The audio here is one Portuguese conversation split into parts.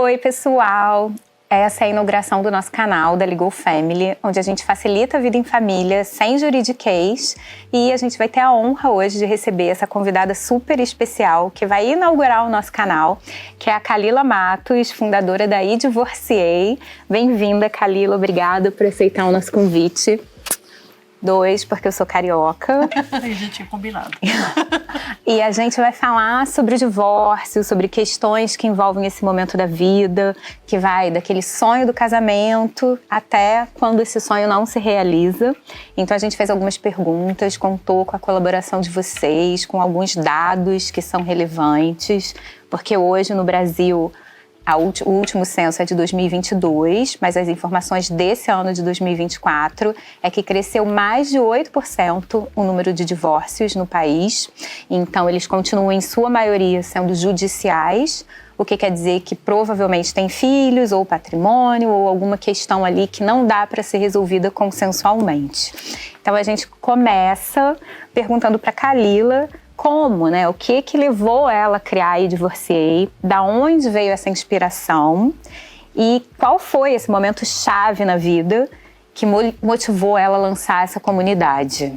Oi, pessoal! Essa é a inauguração do nosso canal da Legal Family, onde a gente facilita a vida em família sem juridiquês, e a gente vai ter a honra hoje de receber essa convidada super especial que vai inaugurar o nosso canal, que é a Kalila Matos, fundadora da E Divorciei. Bem-vinda, Kalila, obrigada por aceitar o nosso convite. 2, porque eu sou carioca. A gente tinha combinado. E a gente vai falar sobre o divórcio, sobre questões que envolvem esse momento da vida, que vai daquele sonho do casamento até quando esse sonho não se realiza. Então a gente fez algumas perguntas, contou com a colaboração de vocês, com alguns dados que são relevantes, porque hoje no Brasil o último censo é de 2022, mas as informações desse ano de 2024 é que cresceu mais de 8% o número de divórcios no país. Então, eles continuam, em sua maioria, sendo judiciais, o que quer dizer que provavelmente tem filhos, ou patrimônio, ou alguma questão ali que não dá para ser resolvida consensualmente. Então, a gente começa perguntando para a Kalila como, né? O que levou ela a criar a E Divorciei, da onde veio essa inspiração e qual foi esse momento chave na vida que motivou ela a lançar essa comunidade?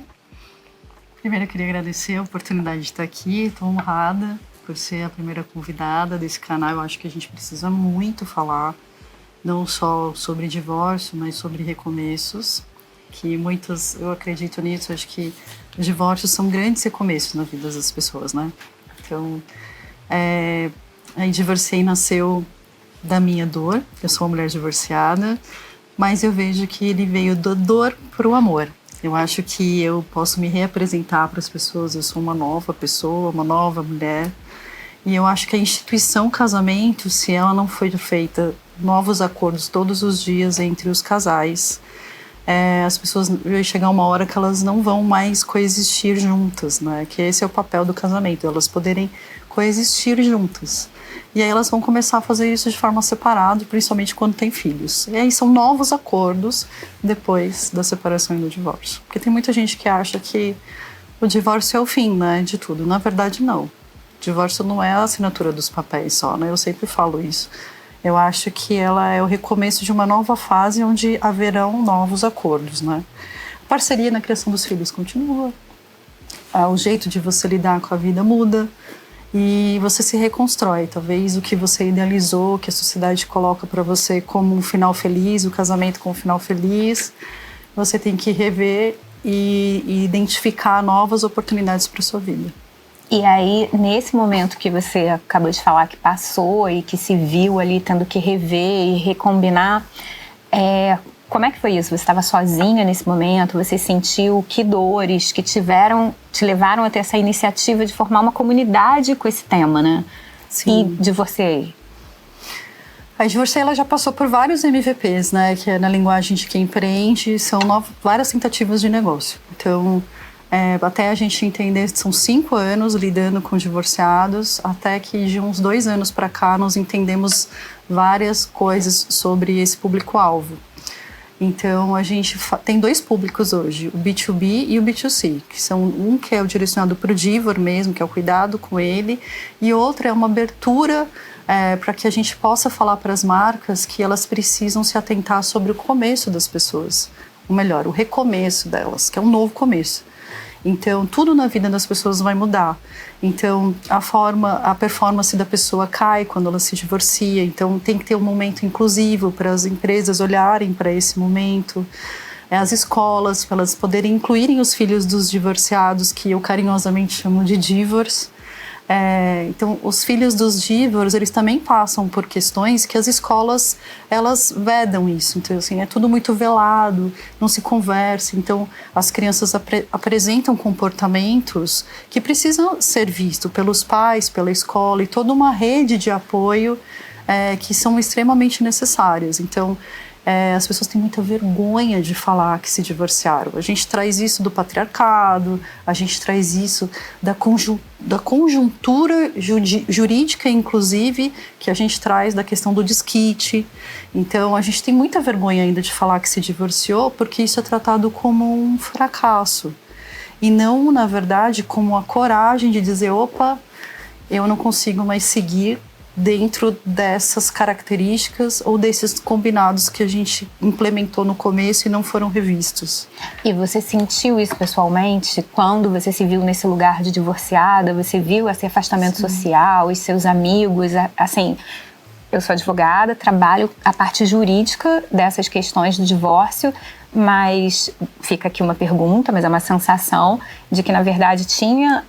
Primeiro eu queria agradecer a oportunidade de estar aqui, estou honrada por ser a primeira convidada desse canal. Eu acho que a gente precisa muito falar, não só sobre divórcio, mas sobre recomeços, que muitos, eu acredito nisso, acho que os divórcios são grandes recomeços na vida das pessoas, né? Então, a E Divorciei nasceu da minha dor. Eu sou uma mulher divorciada, mas eu vejo que ele veio da dor para o amor. Eu acho que eu posso me reapresentar para as pessoas. Eu sou uma nova pessoa, uma nova mulher. E eu acho que a instituição casamento, se ela não for feita novos acordos todos os dias entre os casais, as pessoas vai chegar uma hora que elas não vão mais coexistir juntas, né? Que esse é o papel do casamento, elas poderem coexistir juntas. E aí elas vão começar a fazer isso de forma separada, principalmente quando tem filhos. E aí são novos acordos depois da separação e do divórcio. Porque tem muita gente que acha que o divórcio é o fim, né, de tudo. Na verdade, não. O divórcio não é a assinatura dos papéis só, né? Eu sempre falo isso. Eu acho que ela é o recomeço de uma nova fase onde haverão novos acordos, né? A parceria na criação dos filhos continua, o jeito de você lidar com a vida muda e você se reconstrói. Talvez o que você idealizou, que a sociedade coloca para você como um final feliz, o casamento com um final feliz, você tem que rever e identificar novas oportunidades para sua vida. E aí, nesse momento que você acabou de falar que passou e que se viu ali tendo que rever e recombinar, como é que foi isso? Você estava sozinha nesse momento? Você sentiu que dores que te levaram a ter essa iniciativa de formar uma comunidade com esse tema, né? Sim. E Divorciei. A Divorciei, ela já passou por vários MVPs, né? Que é na linguagem de quem empreende, são várias tentativas de negócio. Então, até a gente entender, são 5 anos lidando com divorciados, até que de uns 2 anos para cá nós entendemos várias coisas sobre esse público-alvo. Então a gente tem 2 públicos hoje, o B2B e o B2C, que são um que é o direcionado para o divor mesmo, que é o cuidado com ele, e outro é uma abertura para que a gente possa falar para as marcas que elas precisam se atentar sobre o começo das pessoas, ou melhor, o recomeço delas, que é um novo começo. Então, tudo na vida das pessoas vai mudar. Então, a performance da pessoa cai quando ela se divorcia. Então, tem que ter um momento inclusivo para as empresas olharem para esse momento. As escolas, para elas poderem incluírem os filhos dos divorciados, que eu carinhosamente chamo de divors. Então, os filhos dos divors, eles também passam por questões que as escolas, elas vedam isso. Então, assim, é tudo muito velado, não se conversa. Então, as crianças apresentam comportamentos que precisam ser vistos pelos pais, pela escola e toda uma rede de apoio que são extremamente necessárias. Então, as pessoas têm muita vergonha de falar que se divorciaram. A gente traz isso do patriarcado, a gente traz isso da conjuntura jurídica, inclusive, que a gente traz da questão do desquite. Então, a gente tem muita vergonha ainda de falar que se divorciou, porque isso é tratado como um fracasso. E não, na verdade, como a coragem de dizer, opa, eu não consigo mais seguir dentro dessas características ou desses combinados que a gente implementou no começo e não foram revistos. E você sentiu isso pessoalmente quando você se viu nesse lugar de divorciada? Você viu esse afastamento social, os seus amigos, assim... Eu sou advogada, trabalho a parte jurídica dessas questões do divórcio, mas fica aqui uma pergunta, mas é uma sensação de que, na verdade, tinha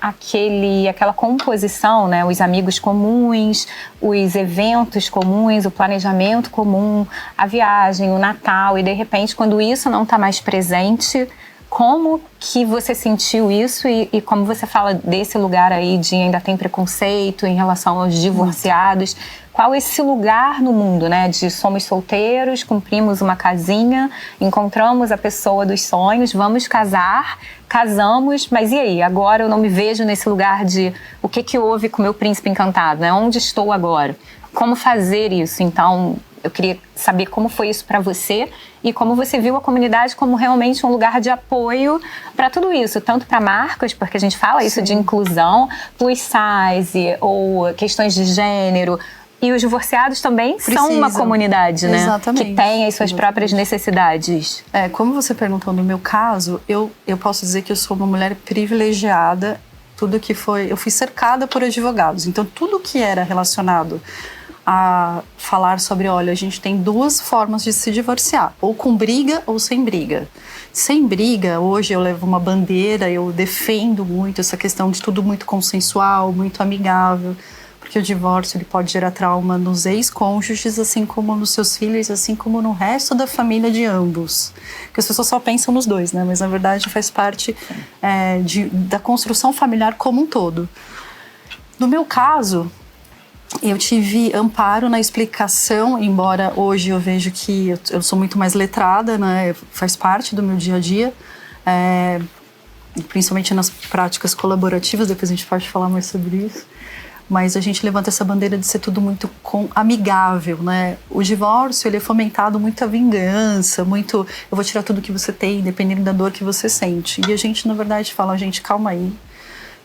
aquela composição, né? Os amigos comuns, os eventos comuns, o planejamento comum, a viagem, o Natal, e, de repente, quando isso não está mais presente... Como que você sentiu isso e como você fala desse lugar aí de ainda tem preconceito em relação aos divorciados? Qual é esse lugar no mundo, né? De somos solteiros, cumprimos uma casinha, encontramos a pessoa dos sonhos, vamos casar, casamos, mas e aí? Agora eu não me vejo nesse lugar de o que houve com o meu príncipe encantado, né? Onde estou agora? Como fazer isso? Então... Eu queria saber como foi isso para você e como você viu a comunidade como realmente um lugar de apoio para tudo isso, tanto para marcas, porque a gente fala isso de inclusão, plus size ou questões de gênero. E os divorciados também são uma comunidade, né? Exatamente. Que tem as suas próprias necessidades. Como você perguntou no meu caso, eu posso dizer que eu sou uma mulher privilegiada. Eu fui cercada por advogados. Então, tudo que era relacionado a falar sobre, olha, a gente tem duas formas de se divorciar, ou com briga ou sem briga. Sem briga, hoje eu levo uma bandeira, eu defendo muito essa questão de tudo muito consensual, muito amigável, porque o divórcio ele pode gerar trauma nos ex-cônjuges, assim como nos seus filhos, assim como no resto da família de ambos. Porque as pessoas só pensam nos dois, né? Mas na verdade faz parte da construção familiar como um todo. No meu caso, eu tive amparo na explicação, embora hoje eu vejo que eu sou muito mais letrada, né? Faz parte do meu dia a dia, principalmente nas práticas colaborativas, depois a gente pode falar mais sobre isso. Mas a gente levanta essa bandeira de ser tudo muito amigável, né? O divórcio, ele é fomentado muito a vingança, muito eu vou tirar tudo que você tem, dependendo da dor que você sente. E a gente, na verdade, fala, gente, calma aí.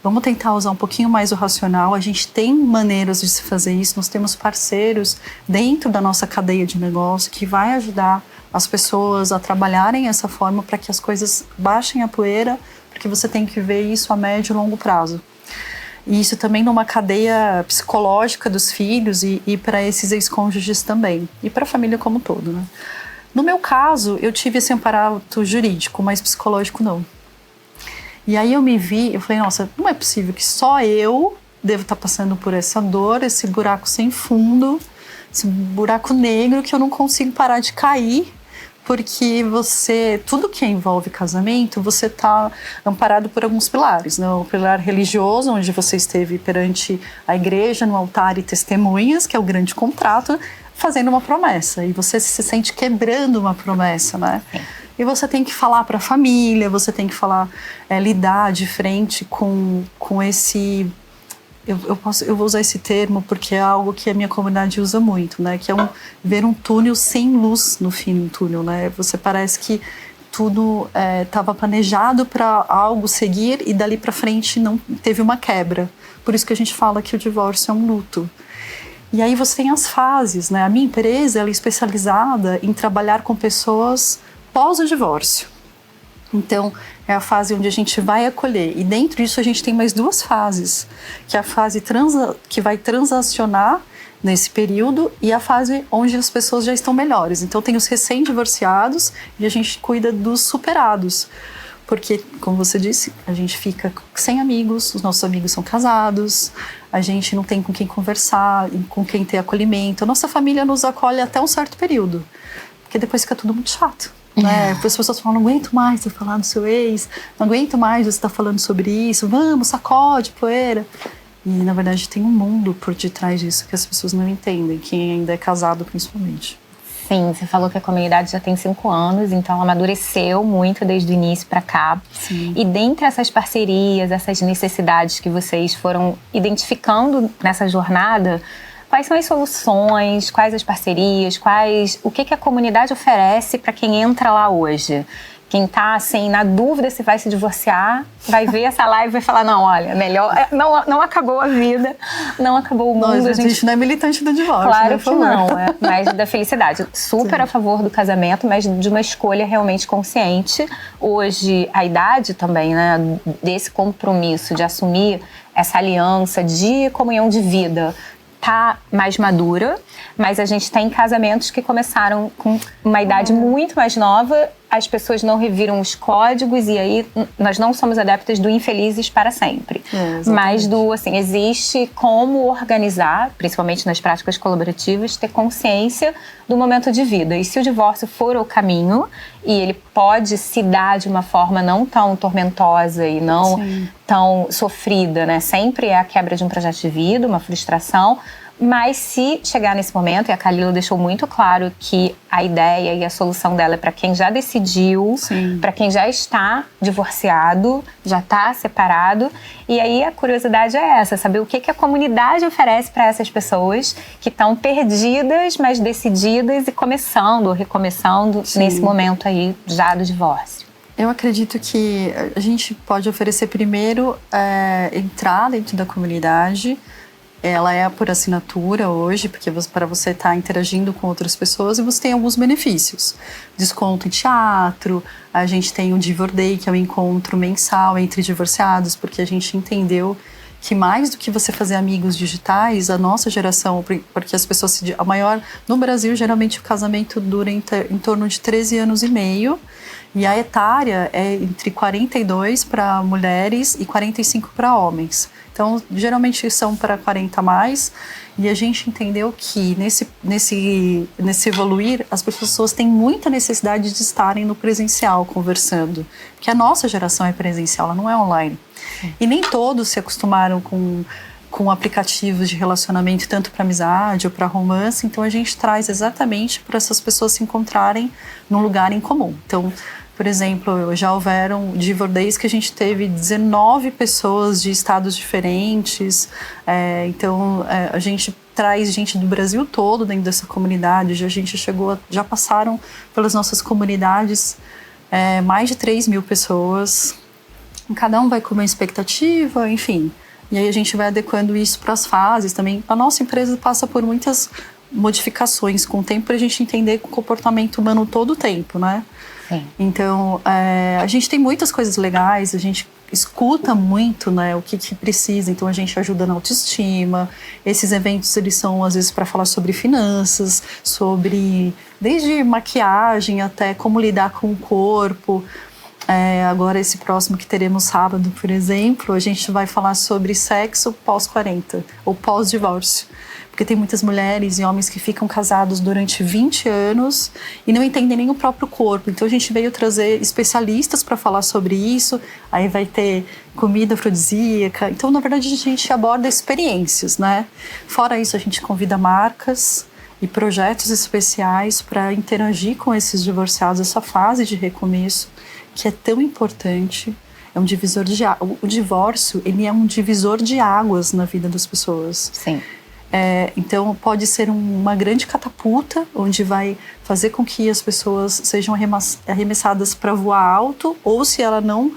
Vamos tentar usar um pouquinho mais o racional. A gente tem maneiras de se fazer isso. Nós temos parceiros dentro da nossa cadeia de negócio que vai ajudar as pessoas a trabalharem essa forma para que as coisas baixem a poeira, porque você tem que ver isso a médio e longo prazo. E isso também numa cadeia psicológica dos filhos e para esses ex-cônjuges também. E para a família como um todo, né? No meu caso, eu tive esse amparo jurídico, mas psicológico não. E aí eu falei, nossa, não é possível que só eu devo estar passando por essa dor, esse buraco sem fundo, esse buraco negro que eu não consigo parar de cair, porque tudo que envolve casamento, você está amparado por alguns pilares, né? O pilar religioso, onde você esteve perante a igreja, no altar e testemunhas, que é o grande contrato, fazendo uma promessa, e você se sente quebrando uma promessa, né? E você tem que falar para a família, você tem que lidar de frente com esse... Eu vou usar esse termo porque é algo que a minha comunidade usa muito, né? Que é ver um túnel sem luz no fim do túnel, né? Você parece que tudo estava planejado para algo seguir e dali para frente não teve uma quebra. Por isso que a gente fala que o divórcio é um luto. E aí você tem as fases, né? A minha empresa ela é especializada em trabalhar com pessoas pós o divórcio. Então, é a fase onde a gente vai acolher. E dentro disso a gente tem mais duas fases, que é a fase que vai transacionar nesse período e a fase onde as pessoas já estão melhores. Então, tem os recém-divorciados e a gente cuida dos superados. Porque, como você disse, a gente fica sem amigos, os nossos amigos são casados, a gente não tem com quem conversar, com quem ter acolhimento. A nossa família nos acolhe até um certo período, porque depois fica tudo muito chato. Né? As pessoas falam, não aguento mais você falar do seu ex, não aguento mais você estar falando sobre isso, vamos, sacode, poeira. E, na verdade, tem um mundo por detrás disso que as pessoas não entendem, quem ainda é casado, principalmente. Sim, você falou que a comunidade já tem 5 anos, então ela amadureceu muito desde o início para cá. Sim. E dentre essas parcerias, essas necessidades que vocês foram identificando nessa jornada, quais são as soluções, quais as parcerias, o que a comunidade oferece para quem entra lá hoje? Quem tá, assim, na dúvida se vai se divorciar, vai ver essa live e vai falar, não, olha, melhor, não acabou a vida, não acabou o mundo. Não, a gente não é militante do divórcio, claro, né, que não, mas da felicidade. Super a favor do casamento, mas de uma escolha realmente consciente. Hoje, a idade também, né, desse compromisso de assumir essa aliança de comunhão de vida, tá mais madura, mas a gente tem casamentos que começaram com uma idade muito mais nova, as pessoas não reviram os códigos e aí nós não somos adeptas do infelizes para sempre. Mas assim, existe como organizar, principalmente nas práticas colaborativas, ter consciência do momento de vida. E se o divórcio for o caminho, e ele pode se dar de uma forma não tão tormentosa e não tão sofrida, né? Sempre é a quebra de um projeto de vida, uma frustração. Mas se chegar nesse momento, e a Kalila deixou muito claro que a ideia e a solução dela é para quem já decidiu, para quem já está divorciado, já está separado. E aí a curiosidade é essa, saber o que a comunidade oferece para essas pessoas que estão perdidas, mas decididas e começando ou recomeçando nesse momento aí já do divórcio. Eu acredito que a gente pode oferecer primeiro entrar dentro da comunidade. Ela é por assinatura hoje, porque para você estar interagindo com outras pessoas e você tem alguns benefícios. Desconto em teatro, a gente tem o Divor Day, que é um encontro mensal entre divorciados, porque a gente entendeu que mais do que você fazer amigos digitais, a nossa geração, porque as pessoas, no Brasil, geralmente o casamento dura em torno de 13 anos e meio, e a etária é entre 42 para mulheres e 45 para homens. Então, geralmente são para 40 a mais, e a gente entendeu que nesse evoluir, as pessoas têm muita necessidade de estarem no presencial, conversando. Porque a nossa geração é presencial, ela não é online. E nem todos se acostumaram com aplicativos de relacionamento, tanto para amizade ou para romance, então a gente traz exatamente para essas pessoas se encontrarem num lugar em comum. Então, por exemplo, já houveram Divor Days que a gente teve 19 pessoas de estados diferentes. Então, a gente traz gente do Brasil todo dentro dessa comunidade. Já passaram pelas nossas comunidades mais de 3 mil pessoas. Cada um vai com uma expectativa, enfim. E aí a gente vai adequando isso para as fases também. A nossa empresa passa por muitas modificações com o tempo para a gente entender o comportamento humano todo o tempo, né? Então, a gente tem muitas coisas legais, a gente escuta muito, né, o que precisa, então a gente ajuda na autoestima. Esses eventos, eles são às vezes para falar sobre finanças, sobre desde maquiagem até como lidar com o corpo. Agora esse próximo que teremos sábado, por exemplo, a gente vai falar sobre sexo pós-40 ou pós-divórcio. Porque tem muitas mulheres e homens que ficam casados durante 20 anos e não entendem nem o próprio corpo. Então a gente veio trazer especialistas para falar sobre isso. Aí vai ter comida afrodisíaca. Então, na verdade, a gente aborda experiências, né? Fora isso, a gente convida marcas e projetos especiais para interagir com esses divorciados, essa fase de recomeço, que é tão importante. É um divisor de águas. O divórcio, ele é um divisor de águas na vida das pessoas. Sim. Então pode ser uma grande catapulta, onde vai fazer com que as pessoas sejam arremessadas para voar alto, ou se ela não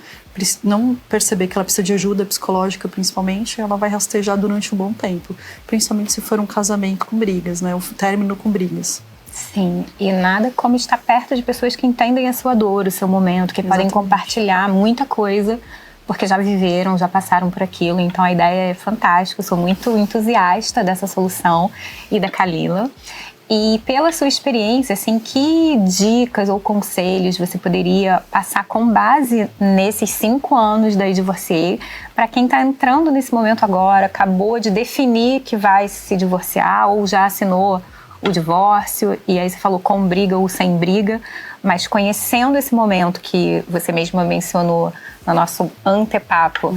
perceber que ela precisa de ajuda psicológica, principalmente, ela vai rastejar durante um bom tempo, principalmente se for um casamento com brigas, né, o término com brigas. Sim, e nada como estar perto de pessoas que entendem a sua dor, o seu momento, que podem compartilhar muita coisa, porque já viveram, já passaram por aquilo. Então a ideia é fantástica, eu sou muito entusiasta dessa solução e da Kalila. E pela sua experiência, assim, que dicas ou conselhos você poderia passar com base nesses 5 anos da Divorciei, para quem está entrando nesse momento agora, acabou de definir que vai se divorciar ou já assinou o divórcio, e aí você falou com briga ou sem briga, mas conhecendo esse momento que você mesma mencionou no nosso antepapo,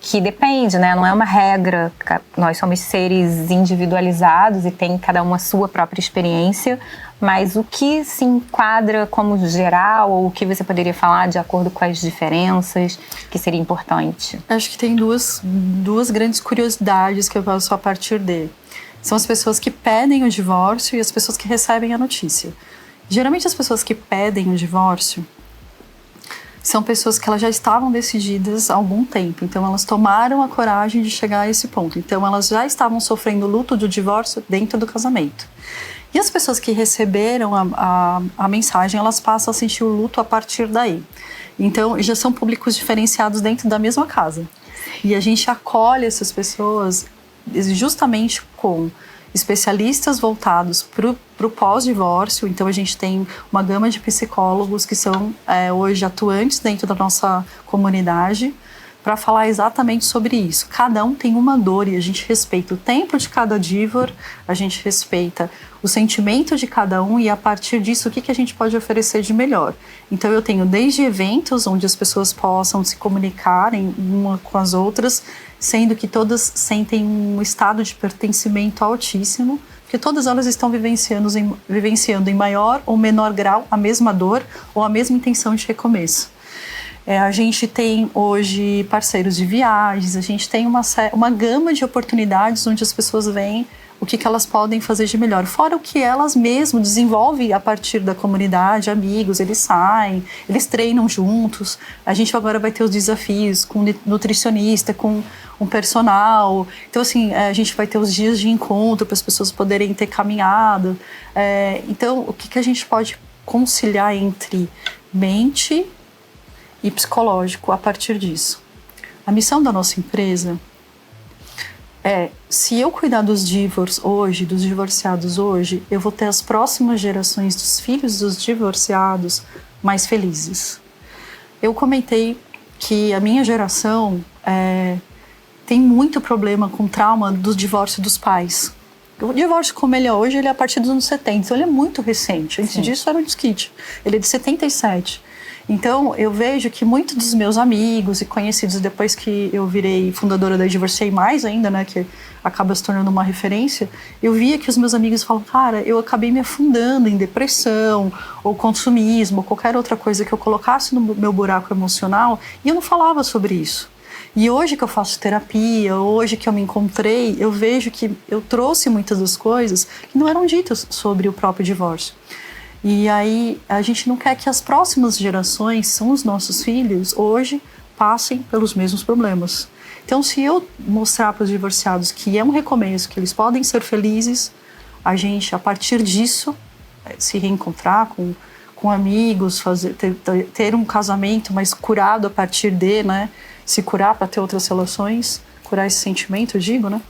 que depende, né? Não é uma regra, nós somos seres individualizados e tem cada uma a sua própria experiência, mas o que se enquadra como geral, ou o que você poderia falar de acordo com as diferenças, que seria importante? Acho que tem duas grandes curiosidades que eu passo a partir dele. São as pessoas que pedem o divórcio e as pessoas que recebem a notícia. Geralmente as pessoas que pedem o divórcio, são pessoas que elas já estavam decididas há algum tempo. Então, elas tomaram a coragem de chegar a esse ponto. Então, elas já estavam sofrendo o luto do divórcio dentro do casamento. E as pessoas que receberam a mensagem, elas passam a sentir o luto a partir daí. Então, já são públicos diferenciados dentro da mesma casa. E a gente acolhe essas pessoas justamente com especialistas voltados para o pós-divórcio. Então, a gente tem uma gama de psicólogos que são hoje atuantes dentro da nossa comunidade para falar exatamente sobre isso. Cada um tem uma dor e a gente respeita o tempo de cada divor, a gente respeita o sentimento de cada um e a partir disso o que a gente pode oferecer de melhor. Então eu tenho desde eventos onde as pessoas possam se comunicarem uma com as outras, sendo que todas sentem um estado de pertencimento altíssimo, porque todas elas estão vivenciando em maior ou menor grau a mesma dor ou a mesma intenção de recomeço. A gente tem hoje parceiros de viagens, a gente tem uma gama de oportunidades onde as pessoas veem o que elas podem fazer de melhor. Fora o que elas mesmas desenvolvem a partir da comunidade, amigos, eles saem, eles treinam juntos. A gente agora vai ter os desafios com nutricionista, com um personal. Então, assim, a gente vai ter os dias de encontro para as pessoas poderem ter caminhada. Então, o que a gente pode conciliar entre mente e psicológico a partir disso? A missão da nossa empresa se eu cuidar dos divors hoje, dos divorciados hoje, eu vou ter as próximas gerações dos filhos dos divorciados mais felizes. Eu comentei que a minha geração tem muito problema com trauma do divórcio dos pais. O divórcio como ele é hoje, ele é a partir dos anos 70, então ele é muito recente. Antes disso era um desquite. Ele é de 77. Então, eu vejo que muitos dos meus amigos e conhecidos, depois que eu virei fundadora da Divorciei Mais ainda, né, que acaba se tornando uma referência, eu via que os meus amigos falam, cara, eu acabei me afundando em depressão, ou consumismo, ou qualquer outra coisa que eu colocasse no meu buraco emocional, e eu não falava sobre isso. E hoje que eu faço terapia, hoje que eu me encontrei, eu vejo que eu trouxe muitas das coisas que não eram ditas sobre o próprio divórcio. E aí a gente não quer que as próximas gerações, são os nossos filhos, hoje passem pelos mesmos problemas. Então, se eu mostrar para os divorciados que é um recomeço, que eles podem ser felizes, a gente, a partir disso, se reencontrar com amigos, ter um casamento mais curado a partir de, né? Se curar para ter outras relações, curar esse sentimento, eu digo, né?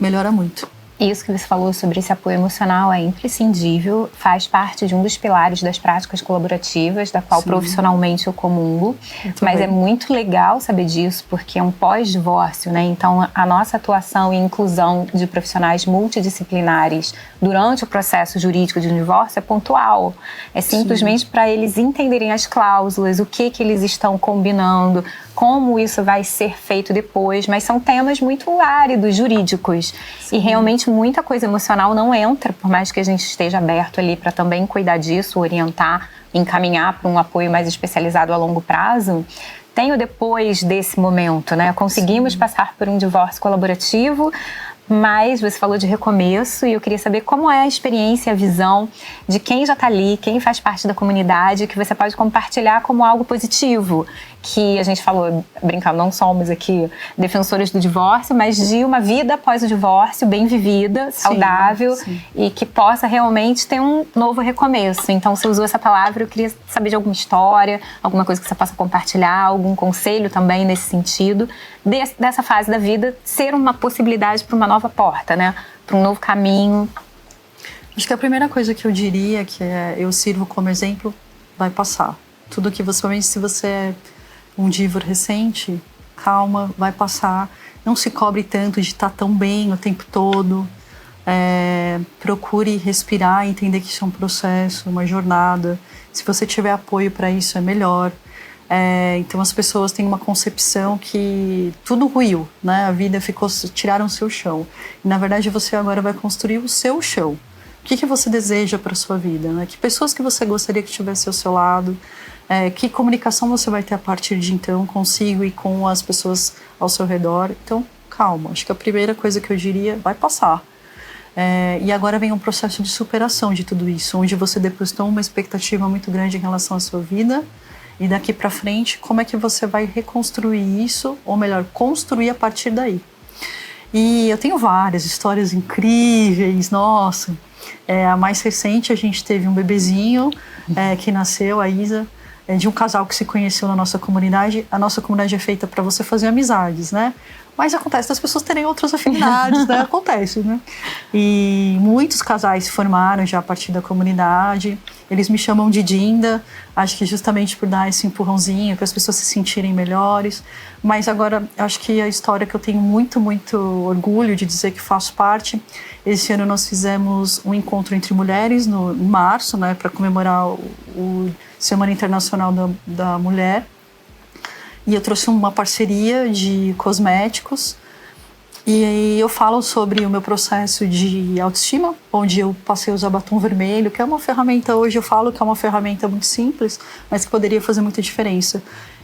Melhora muito. Isso que você falou sobre esse apoio emocional é imprescindível, faz parte de um dos pilares das práticas colaborativas, da qual profissionalmente eu comungo. Mas é muito legal saber disso, porque é um pós-divórcio, né? Então, a nossa atuação e inclusão de profissionais multidisciplinares durante o processo jurídico de um divórcio é pontual. É simplesmente para eles entenderem as cláusulas, o que eles estão combinando, como isso vai ser feito depois, mas são temas muito áridos, jurídicos. Sim. E realmente muita coisa emocional não entra, por mais que a gente esteja aberto ali para também cuidar disso, orientar, encaminhar para um apoio mais especializado a longo prazo. Tem o depois desse momento, né? Conseguimos passar por um divórcio colaborativo, mas você falou de recomeço e eu queria saber como é a experiência, a visão de quem já está ali, quem faz parte da comunidade, que você pode compartilhar como algo positivo. Que a gente falou, brincando, não somos aqui defensores do divórcio, mas de uma vida após o divórcio, bem vivida, saudável, e que possa realmente ter um novo recomeço. Então, você usou essa palavra, eu queria saber de alguma história, alguma coisa que você possa compartilhar, algum conselho também nesse sentido, dessa fase da vida ser uma possibilidade para uma nova porta, né? Para um novo caminho. Acho que a primeira coisa que eu diria, que eu sirvo como exemplo, vai passar. Tudo que você, principalmente se você é um divor recente, calma, vai passar. Não se cobre tanto de estar tão bem o tempo todo. Procure respirar e entender que isso é um processo, uma jornada. Se você tiver apoio para isso, é melhor. Então as pessoas têm uma concepção que tudo ruiu, né? A vida tiraram o seu chão. E na verdade você agora vai construir o seu chão. O que você deseja para a sua vida, né? Que pessoas que você gostaria que estivesse ao seu lado, que comunicação você vai ter a partir de então consigo e com as pessoas ao seu redor. Então, calma. Acho que a primeira coisa que eu diria, vai passar. E agora vem um processo de superação de tudo isso, onde você depositou uma expectativa muito grande em relação à sua vida E daqui para frente, como é que você vai reconstruir isso, ou melhor, construir a partir daí. E eu tenho várias histórias incríveis, nossa. A mais recente, a gente teve um bebezinho que nasceu, a Isa, de um casal que se conheceu na nossa comunidade. A nossa comunidade é feita para você fazer amizades, né? Mas acontece das pessoas terem outras afinidades, né? Acontece, né? E muitos casais se formaram já a partir da comunidade. Eles me chamam de Dinda, acho que justamente por dar esse empurrãozinho, para as pessoas se sentirem melhores. Mas agora, acho que a história que eu tenho muito, muito orgulho de dizer que faço parte, esse ano nós fizemos um encontro entre mulheres em março, né? Para comemorar o Semana Internacional da Mulher. E eu trouxe uma parceria de cosméticos e eu falo sobre o meu processo de autoestima, onde eu passei a usar batom vermelho, que é uma ferramenta, hoje eu falo que é uma ferramenta muito simples, mas que poderia fazer muita diferença.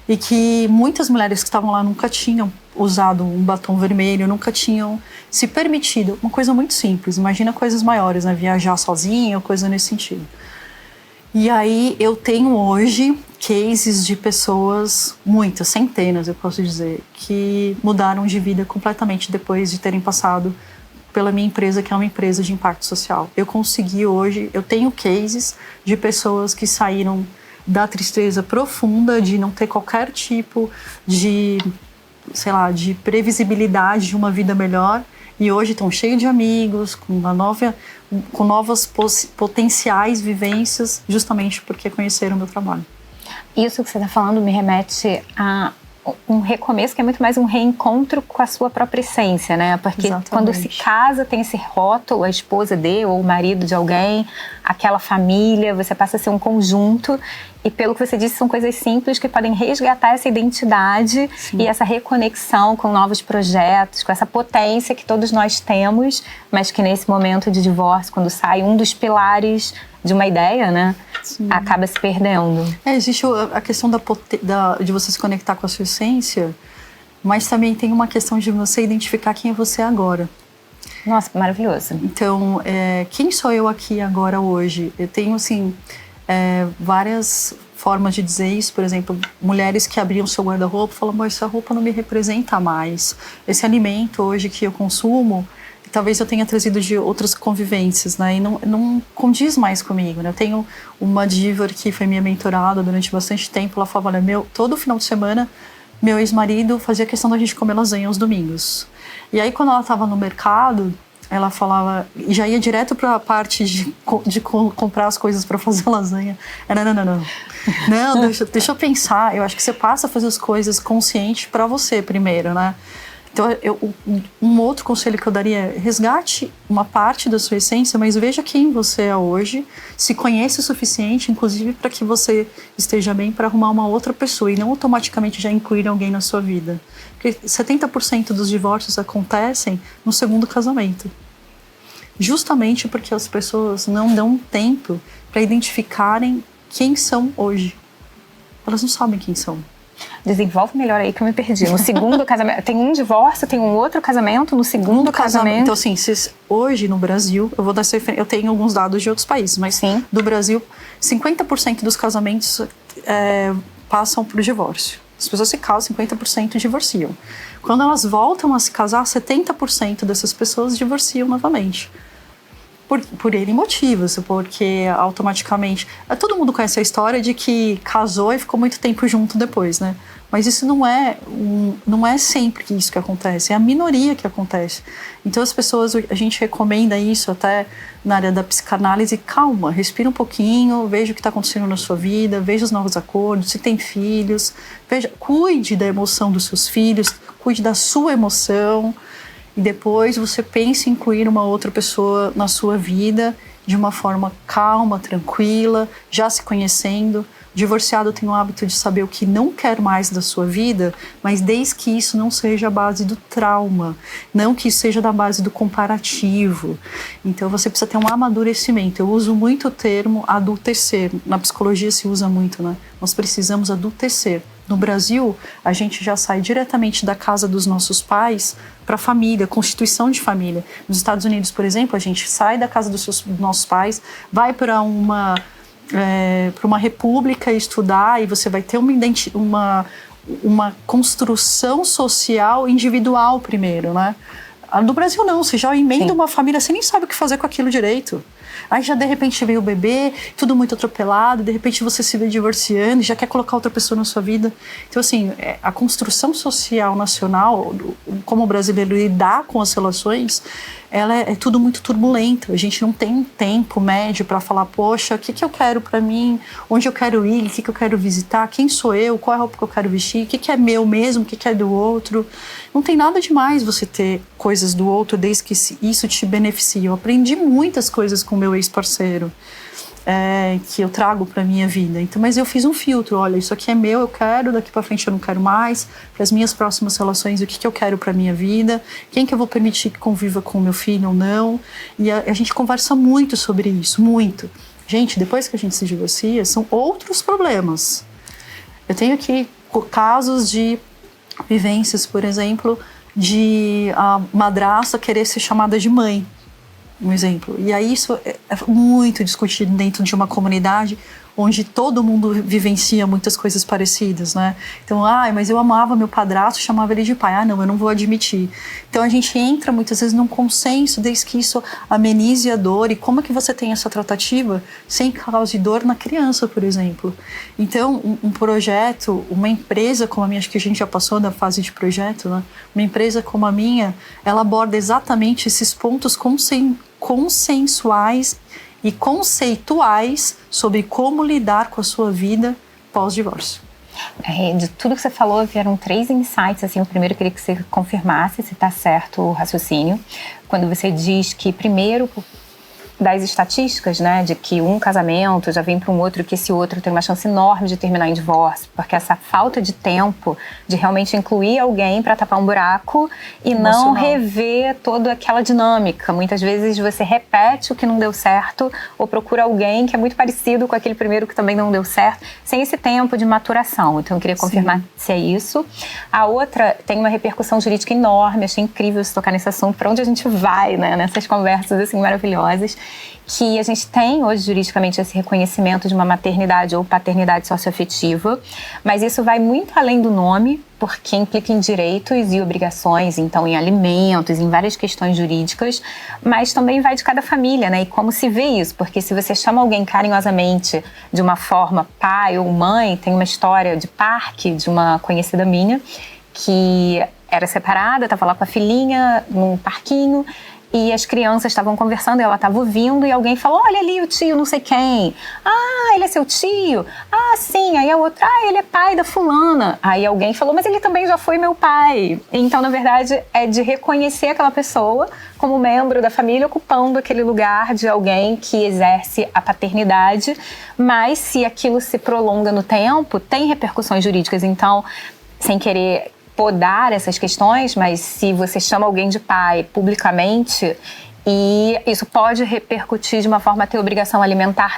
E que muitas mulheres que estavam lá nunca tinham usado um batom vermelho, nunca tinham se permitido, uma coisa muito simples, imagina coisas maiores, né? Viajar sozinha ou coisa nesse sentido. E aí eu tenho hoje cases de pessoas, muitas, centenas eu posso dizer, que mudaram de vida completamente depois de terem passado pela minha empresa, que é uma empresa de impacto social. Eu consegui hoje, eu tenho cases de pessoas que saíram da tristeza profunda, de não ter qualquer tipo de, sei lá, de previsibilidade de uma vida melhor, e hoje estão cheios de amigos, com novas potenciais vivências, justamente porque conheceram o meu trabalho. Isso que você está falando me remete a um recomeço que é muito mais um reencontro com a sua própria essência, né? Porque exatamente. Quando se casa tem esse rótulo, a esposa de ou o marido de alguém, aquela família, você passa a ser um conjunto. E pelo que você disse, são coisas simples que podem resgatar essa identidade. Sim. E essa reconexão com novos projetos, com essa potência que todos nós temos, mas que nesse momento de divórcio, quando sai um dos pilares de uma ideia, né, sim, acaba se perdendo. Existe a questão de você se conectar com a sua essência, mas também tem uma questão de você identificar quem é você agora. Nossa, maravilhoso. Então, quem sou eu aqui agora hoje? Eu tenho, assim, várias formas de dizer isso. Por exemplo, mulheres que abriam seu guarda-roupa e falam, essa roupa não me representa mais. Esse alimento hoje que eu consumo, talvez eu tenha trazido de outras convivências, né? E não condiz mais comigo, né? Eu tenho uma diva que foi minha mentorada durante bastante tempo. Ela falava, olha, todo final de semana, meu ex-marido fazia questão da gente comer lasanha aos domingos. E aí, quando ela estava no mercado, ela falava, e já ia direto para a parte de comprar as coisas para fazer lasanha. Não, deixa eu pensar. Eu acho que você passa a fazer as coisas consciente para você primeiro, né? Então, um outro conselho que eu daria é resgate uma parte da sua essência, mas veja quem você é hoje, se conhece o suficiente, inclusive para que você esteja bem para arrumar uma outra pessoa e não automaticamente já incluir alguém na sua vida. Porque 70% dos divórcios acontecem no segundo casamento. Justamente porque as pessoas não dão tempo para identificarem quem são hoje. Elas não sabem quem são. Desenvolve melhor aí que eu me perdi. No segundo casamento, tem um divórcio, tem um outro casamento no segundo casamento. Então, assim, hoje no Brasil, eu tenho alguns dados de outros países, mas sim, do Brasil, 50% dos casamentos passam por divórcio. As pessoas se casam, 50% divorciam. Quando elas voltam a se casar, 70% dessas pessoas divorciam novamente. Por N motivos, porque automaticamente... Todo mundo conhece a história de que casou e ficou muito tempo junto depois, né? Mas isso não é sempre isso que acontece, é a minoria que acontece. Então as pessoas, a gente recomenda isso até na área da psicanálise, calma, respira um pouquinho, veja o que está acontecendo na sua vida, veja os novos acordos, se tem filhos, cuide da emoção dos seus filhos, cuide da sua emoção, e depois você pense em incluir uma outra pessoa na sua vida de uma forma calma, tranquila, já se conhecendo. O divorciado tem o hábito de saber o que não quer mais da sua vida, mas desde que isso não seja a base do trauma, não que isso seja da base do comparativo. Então você precisa ter um amadurecimento. Eu uso muito o termo adultecer. Na psicologia se usa muito, né? Nós precisamos adultecer. No Brasil, a gente já sai diretamente da casa dos nossos pais para a família, constituição de família. Nos Estados Unidos, por exemplo, a gente sai da casa dos nossos pais, vai para uma para uma república estudar e você vai ter uma construção social individual primeiro, né? No Brasil não, você já emenda uma família, você nem sabe o que fazer com aquilo direito. Aí já de repente vem o bebê, tudo muito atropelado, de repente você se vê divorciando e já quer colocar outra pessoa na sua vida. Então assim, a construção social nacional, como o brasileiro lidar com as relações, ela é tudo muito turbulento. A gente não tem tempo médio para falar, poxa, o que eu quero para mim, onde eu quero ir, o que eu quero visitar, quem sou eu, qual é a roupa que eu quero vestir, o que é meu mesmo, o que é do outro. Não tem nada demais você ter coisas do outro desde que isso te beneficie. Eu aprendi muitas coisas com o meu ex-parceiro, que eu trago para minha vida. Então, mas eu fiz um filtro, olha, isso aqui é meu, eu quero, daqui para frente eu não quero mais, para as minhas próximas relações, o que eu quero para minha vida, quem que eu vou permitir que conviva com o meu filho ou não. E a gente conversa muito sobre isso, muito. Gente, depois que a gente se divorcia, são outros problemas. Eu tenho aqui casos de vivências, por exemplo, de a madrasta querer ser chamada de mãe. Um exemplo. E aí isso é muito discutido dentro de uma comunidade onde todo mundo vivencia muitas coisas parecidas, né? Então, mas eu amava meu padrasto, chamava ele de pai. Não, eu não vou admitir. Então a gente entra muitas vezes num consenso, desde que isso amenize a dor. E como é que você tem essa tratativa sem cause dor na criança, por exemplo? Então, um projeto, uma empresa como a minha, acho que a gente já passou da fase de projeto, né? Uma empresa como a minha, ela aborda exatamente esses pontos consensuais e conceituais sobre como lidar com a sua vida pós-divórcio. De tudo que você falou, vieram 3 insights. Assim, o primeiro eu queria que você confirmasse se está certo o raciocínio. Quando você diz que, primeiro, das estatísticas, né, de que um casamento já vem para um outro, que esse outro tem uma chance enorme de terminar em divórcio, porque essa falta de tempo de realmente incluir alguém para tapar um buraco e não rever toda aquela dinâmica. Muitas vezes você repete o que não deu certo ou procura alguém que é muito parecido com aquele primeiro que também não deu certo, sem esse tempo de maturação. Então eu queria confirmar se é isso. A outra tem uma repercussão jurídica enorme, achei incrível você tocar nesse assunto, para onde a gente vai, né, nessas conversas assim maravilhosas, que a gente tem hoje juridicamente esse reconhecimento de uma maternidade ou paternidade socioafetiva, mas isso vai muito além do nome, porque implica em direitos e obrigações, então em alimentos, em várias questões jurídicas, mas também vai de cada família, né? E como se vê isso, porque se você chama alguém carinhosamente de uma forma pai ou mãe, tem uma história de parque de uma conhecida minha, que era separada, estava lá com a filhinha num parquinho, e as crianças estavam conversando e ela estava ouvindo e alguém falou, olha ali o tio não sei quem, ele é seu tio, sim, aí a outra, ele é pai da fulana, aí alguém falou, mas ele também já foi meu pai. Então na verdade é de reconhecer aquela pessoa como membro da família ocupando aquele lugar de alguém que exerce a paternidade, mas se aquilo se prolonga no tempo, tem repercussões jurídicas. Então, sem querer podar essas questões, mas se você chama alguém de pai publicamente, e isso pode repercutir de uma forma a ter obrigação alimentar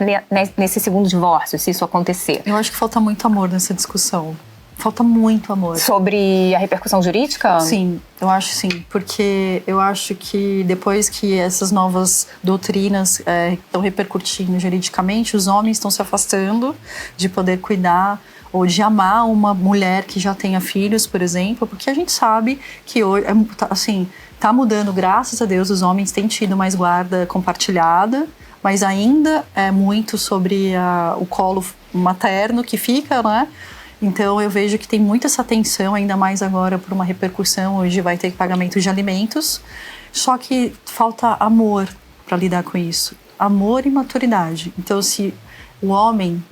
nesse segundo divórcio, se isso acontecer. Eu acho que falta muito amor nessa discussão. Falta muito amor. Sobre a repercussão jurídica? Sim, eu acho sim. Porque eu acho que depois que essas novas doutrinas estão repercutindo juridicamente, os homens estão se afastando de poder cuidar ou de amar uma mulher que já tenha filhos, por exemplo, porque a gente sabe que hoje, assim, tá mudando, graças a Deus, os homens têm tido mais guarda compartilhada, mas ainda é muito sobre o colo materno que fica, né? Então eu vejo que tem muita essa tensão, ainda mais agora por uma repercussão, hoje vai ter pagamento de alimentos, só que falta amor para lidar com isso, amor e maturidade. Então se o homem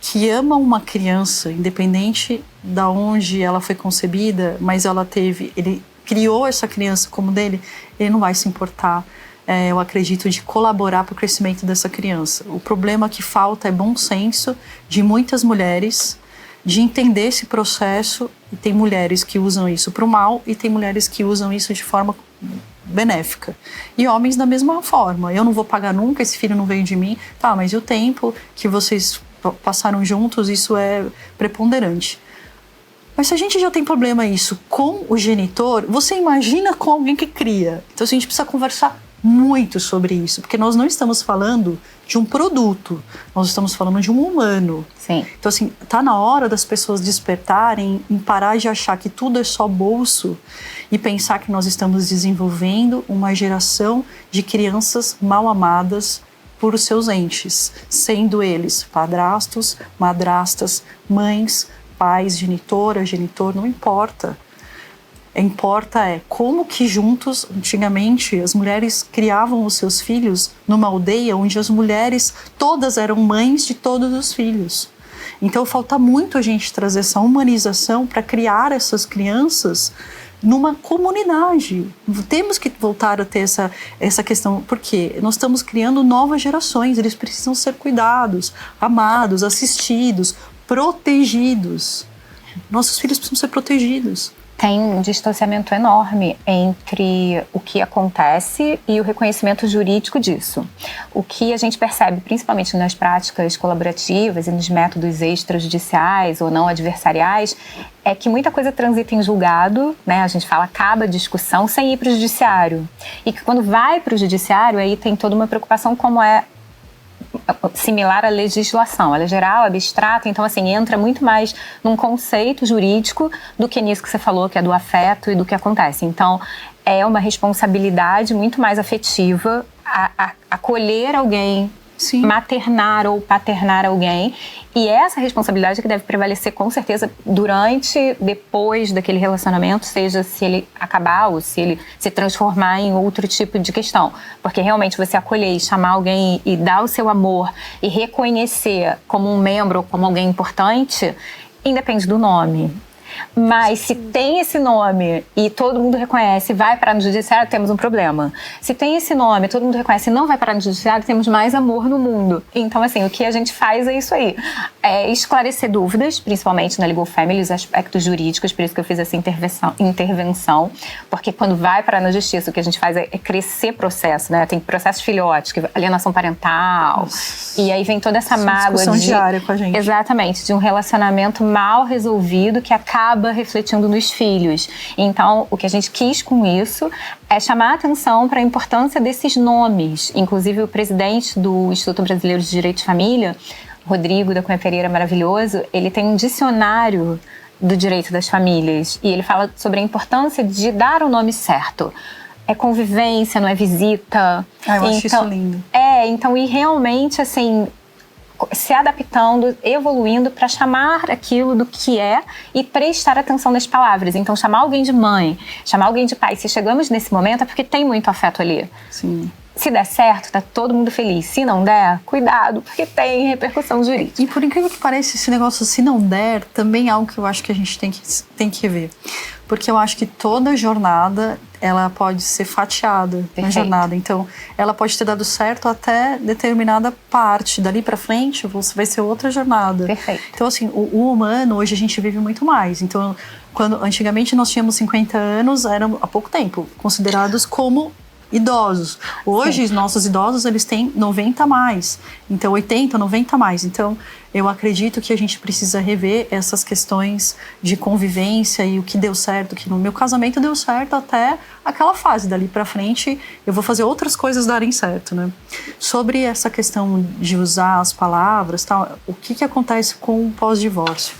que ama uma criança, independente de onde ela foi concebida, mas ele criou essa criança como dele, ele não vai se importar, eu acredito, de colaborar para o crescimento dessa criança. O problema que falta é bom senso de muitas mulheres, de entender esse processo, e tem mulheres que usam isso para o mal e tem mulheres que usam isso de forma benéfica. E homens da mesma forma. Eu não vou pagar nunca, esse filho não veio de mim. Tá, mas e o tempo que vocês passaram juntos, isso é preponderante. Mas se a gente já tem problema isso com o genitor, você imagina com alguém que cria. Então a gente precisa conversar muito sobre isso, porque nós não estamos falando de um produto. Nós estamos falando de um humano. Sim. Então, assim, tá na hora das pessoas despertarem em parar de achar que tudo é só bolso e pensar que nós estamos desenvolvendo uma geração de crianças mal amadas por seus entes, sendo eles padrastos, madrastas, mães, pais, genitora, genitor, não importa. Importa como que juntos, antigamente, as mulheres criavam os seus filhos numa aldeia onde as mulheres todas eram mães de todos os filhos. Então falta muito a gente trazer essa humanização para criar essas crianças numa comunidade. Temos que voltar a ter essa questão, porque nós estamos criando novas gerações, eles precisam ser cuidados, amados, assistidos, protegidos. Nossos filhos precisam ser protegidos. Tem um distanciamento enorme entre o que acontece e o reconhecimento jurídico disso. O que a gente percebe, principalmente nas práticas colaborativas e nos métodos extrajudiciais ou não adversariais, é que muita coisa transita em julgado, né? A gente fala, acaba a discussão sem ir para o judiciário. E que quando vai para o judiciário, aí tem toda uma preocupação como é similar à legislação. Ela é geral, abstrata, então assim, entra muito mais num conceito jurídico do que nisso que você falou, que é do afeto e do que acontece. Então, é uma responsabilidade muito mais afetiva acolher alguém, sim, maternar ou paternar alguém, e essa responsabilidade que deve prevalecer com certeza durante, depois daquele relacionamento, seja se ele acabar ou se ele se transformar em outro tipo de questão, porque realmente você acolher e chamar alguém e dar o seu amor e reconhecer como um membro ou como alguém importante, independe do nome. Mas se tem esse nome e todo mundo reconhece, vai parar no judiciário, temos um problema. Se tem esse nome, todo mundo reconhece e não vai parar no judiciário, temos mais amor no mundo. Então, assim, o que a gente faz é isso aí. É esclarecer dúvidas, principalmente na Legal Family, os aspectos jurídicos, por isso que eu fiz essa intervenção, porque quando vai parar na justiça, o que a gente faz é crescer processo, né? Tem processos filhotes, alienação parental, e aí vem toda essa mágoa discussão diária com a gente. Exatamente, de um relacionamento mal resolvido que acaba refletindo nos filhos. Então, o que a gente quis com isso é chamar a atenção para a importância desses nomes. Inclusive, o presidente do Instituto Brasileiro de Direito de Família, Rodrigo da Cunha Pereira, maravilhoso, ele tem um dicionário do direito das famílias e ele fala sobre a importância de dar o nome certo. É convivência, não é visita. Eu acho isso lindo. Então, e realmente, assim, se adaptando, evoluindo para chamar aquilo do que é e prestar atenção nas palavras. Então, chamar alguém de mãe, chamar alguém de pai. Se chegamos nesse momento é porque tem muito afeto ali. Sim. Se der certo, tá todo mundo feliz. Se não der, cuidado, porque tem repercussão jurídica. E por incrível que pareça, esse negócio, se não der, também é algo que eu acho que a gente tem que ver. Porque eu acho que toda jornada, ela pode ser fatiada. Perfeito. Na jornada. Então, ela pode ter dado certo até determinada parte. Dali pra frente, vai ser outra jornada. Perfeito. Então, assim, o humano, hoje a gente vive muito mais. Então, quando antigamente nós tínhamos 50 anos, eram há pouco tempo considerados como idosos. Hoje, os nossos idosos, eles têm 90 a mais. Então, 80, 90 a mais. Então, eu acredito que a gente precisa rever essas questões de convivência e o que deu certo, que no meu casamento deu certo até aquela fase. Dali pra frente, eu vou fazer outras coisas darem certo, né? Sobre essa questão de usar as palavras, tal, o que acontece com o pós-divórcio?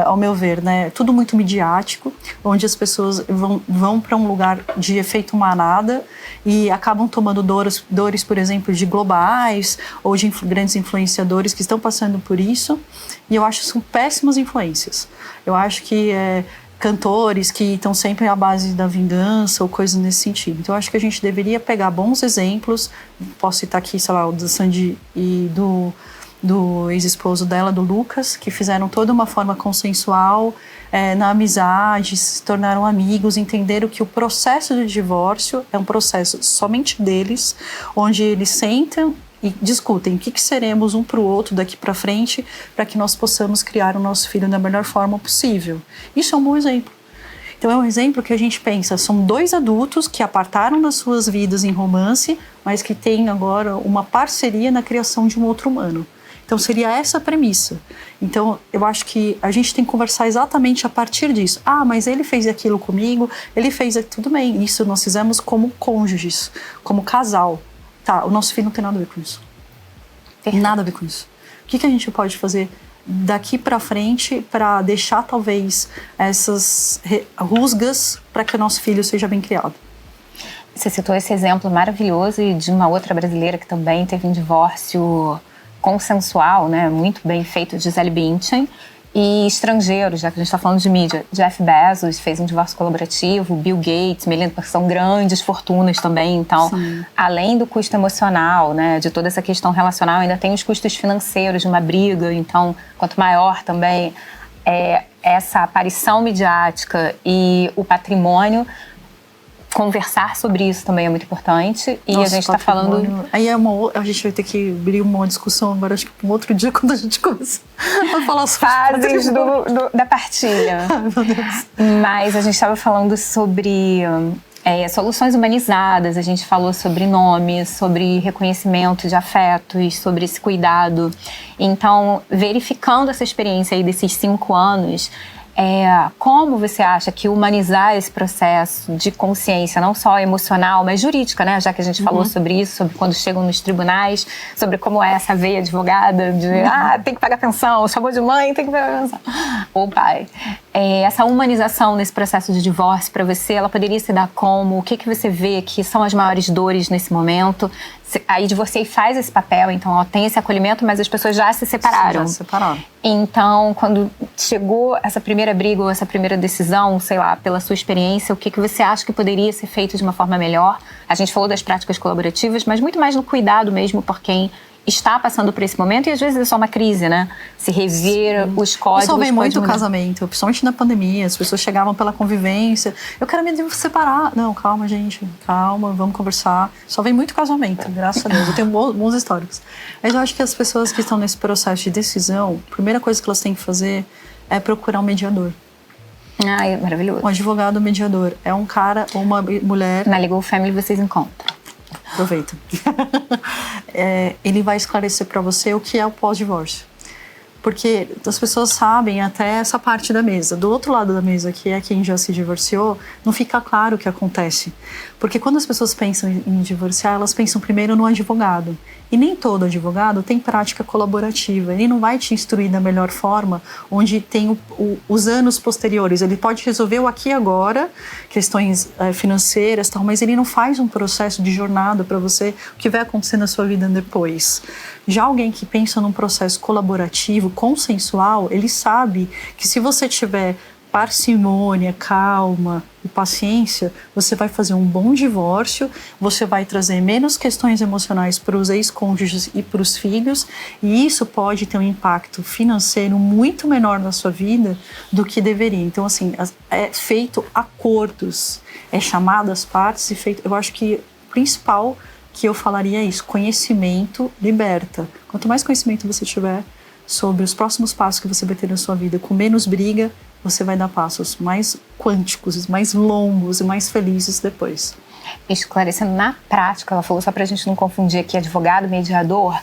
Ao meu ver, né, tudo muito midiático, onde as pessoas vão para um lugar de efeito manada e acabam tomando dores, por exemplo, de globais ou de grandes influenciadores que estão passando por isso, e eu acho que são péssimas influências. Eu acho que cantores que estão sempre à base da vingança ou coisas nesse sentido. Então, eu acho que a gente deveria pegar bons exemplos, posso citar aqui, sei lá, o da Sandy e do ex-esposo dela, do Lucas, que fizeram toda uma forma consensual, na amizade, se tornaram amigos, entenderam que o processo de divórcio é um processo somente deles, onde eles sentam e discutem o que seremos um para o outro daqui para frente, para que nós possamos criar o nosso filho da melhor forma possível. Isso é um bom exemplo. Então é um exemplo que a gente pensa, são dois adultos que apartaram das suas vidas em romance, mas que têm agora uma parceria na criação de um outro humano. Então, seria essa a premissa. Então, eu acho que a gente tem que conversar exatamente a partir disso. Ah, mas ele fez aquilo comigo, ele fez aquilo. Tudo bem, isso nós fizemos como cônjuges, como casal. Tá, o nosso filho não tem nada a ver com isso. Nada a ver com isso. O que a gente pode fazer daqui para frente para deixar talvez essas rusgas para que o nosso filho seja bem criado? Você citou esse exemplo maravilhoso de uma outra brasileira que também teve um divórcio consensual, né, muito bem feito, Gisele Bündchen. E estrangeiros, já que a gente está falando de mídia, Jeff Bezos fez um divórcio colaborativo, Bill Gates, Melinda, porque são grandes fortunas também. Então, sim, além do custo emocional, né, de toda essa questão relacional, ainda tem os custos financeiros de uma briga. Então, quanto maior também essa aparição midiática e o patrimônio, conversar sobre isso também é muito importante. E a gente está falando... Aí a gente vai ter que abrir uma discussão agora, acho que um outro dia, quando a gente começar a falar sobre fases da partilha. Ai, meu Deus. Mas a gente estava falando sobre soluções humanizadas, a gente falou sobre nomes, sobre reconhecimento de afetos, sobre esse cuidado. Então, verificando essa experiência aí desses 5 anos... como você acha que humanizar esse processo de consciência, não só emocional, mas jurídica, né? Já que a gente falou sobre isso, sobre quando chegam nos tribunais, sobre como é essa veia advogada de tem que pagar pensão, chamou de mãe, tem que pagar pensão, ou pai. Essa humanização nesse processo de divórcio, para você, ela poderia se dar como? O que você vê que são as maiores dores nesse momento? Aí de você faz esse papel, então tem esse acolhimento, mas as pessoas já se separaram. Já se separaram. Então, quando chegou essa primeira briga ou essa primeira decisão, sei lá, pela sua experiência, o que você acha que poderia ser feito de uma forma melhor? A gente falou das práticas colaborativas, mas muito mais no cuidado mesmo por quem está passando por esse momento, e às vezes é só uma crise, né? Se rever os códigos... Eu salvei muito o casamento, principalmente na pandemia. As pessoas chegavam pela convivência. Eu quero me separar. Não, calma, gente. Calma, vamos conversar. Salvei muito casamento, graças a Deus. Eu tenho bons históricos. Mas eu acho que as pessoas que estão nesse processo de decisão, a primeira coisa que elas têm que fazer é procurar um mediador. É maravilhoso. Um advogado mediador. É um cara ou uma mulher... Na Legal Family vocês encontram. Aproveita. Ele vai esclarecer para você o que é o pós-divórcio. Porque as pessoas sabem até essa parte da mesa. Do outro lado da mesa, que é quem já se divorciou, não fica claro o que acontece. Porque quando as pessoas pensam em divorciar, elas pensam primeiro no advogado. E nem todo advogado tem prática colaborativa. Ele não vai te instruir da melhor forma, onde tem os anos posteriores. Ele pode resolver o aqui e agora, questões financeiras, tal, mas ele não faz um processo de jornada para você, o que vai acontecer na sua vida depois. Já alguém que pensa num processo colaborativo, consensual, ele sabe que se você tiver parcimônia, calma e paciência, você vai fazer um bom divórcio, você vai trazer menos questões emocionais para os ex-cônjuges e para os filhos, e isso pode ter um impacto financeiro muito menor na sua vida do que deveria. Então, assim, é feito acordos, é chamado as partes e feito... Eu acho que o principal que eu falaria é isso: conhecimento liberta. Quanto mais conhecimento você tiver sobre os próximos passos que você vai ter na sua vida, com menos briga, você vai dar passos mais quânticos, mais longos e mais felizes depois. Esclarecendo na prática, ela falou, só para a gente não confundir aqui, advogado, mediador.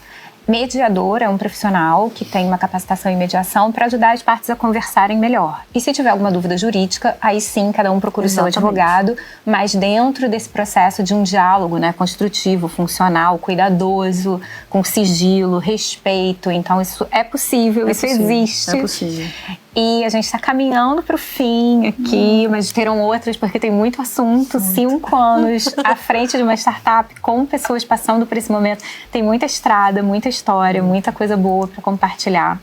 Mediador é um profissional que tem uma capacitação em mediação para ajudar as partes a conversarem melhor. E se tiver alguma dúvida jurídica, aí sim, cada um procura o seu advogado, mas dentro desse processo de um diálogo, né, construtivo, funcional, cuidadoso, com sigilo, respeito. Então isso é possível, isso existe. É possível. E a gente está caminhando para o fim aqui, mas terão outras, porque tem muito assunto. 5 anos à frente de uma startup, com pessoas passando por esse momento. Tem muita estrada, muita história, muita coisa boa para compartilhar.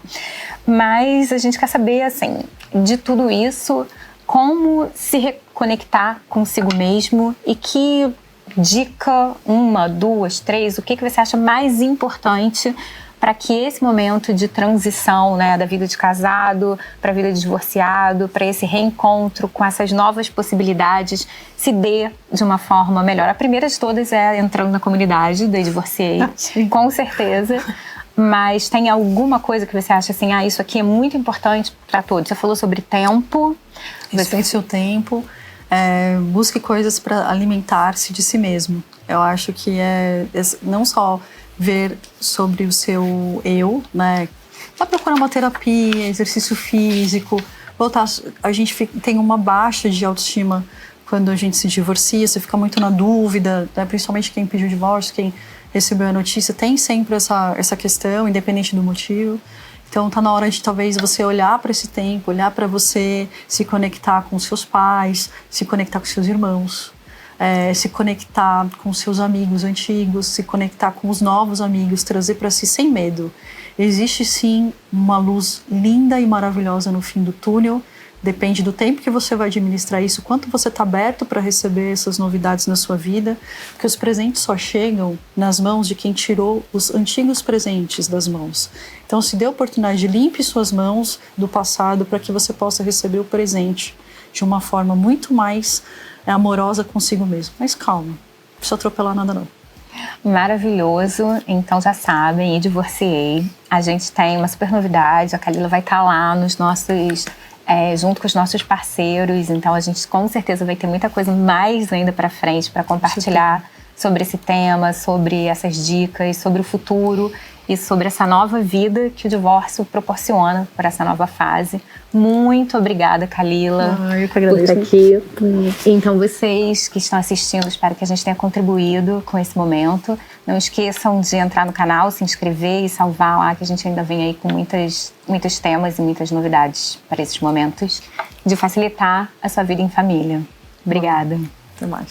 Mas a gente quer saber, assim, de tudo isso, como se reconectar consigo mesmo e que dica, 1, 2, 3, o que você acha mais importante para que esse momento de transição, né, da vida de casado para a vida de divorciado, para esse reencontro com essas novas possibilidades, se dê de uma forma melhor. A primeira de todas é entrando na comunidade da Divorciei, com certeza. Mas tem alguma coisa que você acha assim, isso aqui é muito importante para todos? Você falou sobre tempo. Respeite seu tempo. Busque coisas para alimentar-se de si mesmo. Eu acho que não só ver sobre o seu eu, né? Vai procurar uma terapia, exercício físico, voltar. A gente tem uma baixa de autoestima quando a gente se divorcia, você fica muito na dúvida, né? Principalmente quem pediu divórcio, quem recebeu a notícia, tem sempre essa questão, independente do motivo. Então tá na hora de talvez você olhar para esse tempo, olhar para você se conectar com seus pais, se conectar com seus irmãos, se conectar com seus amigos antigos, se conectar com os novos amigos, trazer para si sem medo. Existe sim uma luz linda e maravilhosa no fim do túnel. Depende do tempo que você vai administrar isso, quanto você está aberto para receber essas novidades na sua vida, porque os presentes só chegam nas mãos de quem tirou os antigos presentes das mãos. Então, se dê a oportunidade, limpe suas mãos do passado para que você possa receber o presente de uma forma muito mais amorosa consigo mesmo. Mas calma, não precisa atropelar nada não. Maravilhoso, então já sabem, e divorciei. A gente tem uma super novidade, a Kalila vai estar lá nos nossos... junto com os nossos parceiros, então a gente com certeza vai ter muita coisa mais ainda para frente para compartilhar sobre esse tema, sobre essas dicas, sobre o futuro e sobre essa nova vida que o divórcio proporciona para essa nova fase. Muito obrigada, Kalila, eu que agradeço. por estar aqui. Então, vocês que estão assistindo, espero que a gente tenha contribuído com esse momento. Não esqueçam de entrar no canal, se inscrever e salvar lá, que a gente ainda vem aí com muitos temas e muitas novidades para esses momentos de facilitar a sua vida em família. Obrigada. Até mais.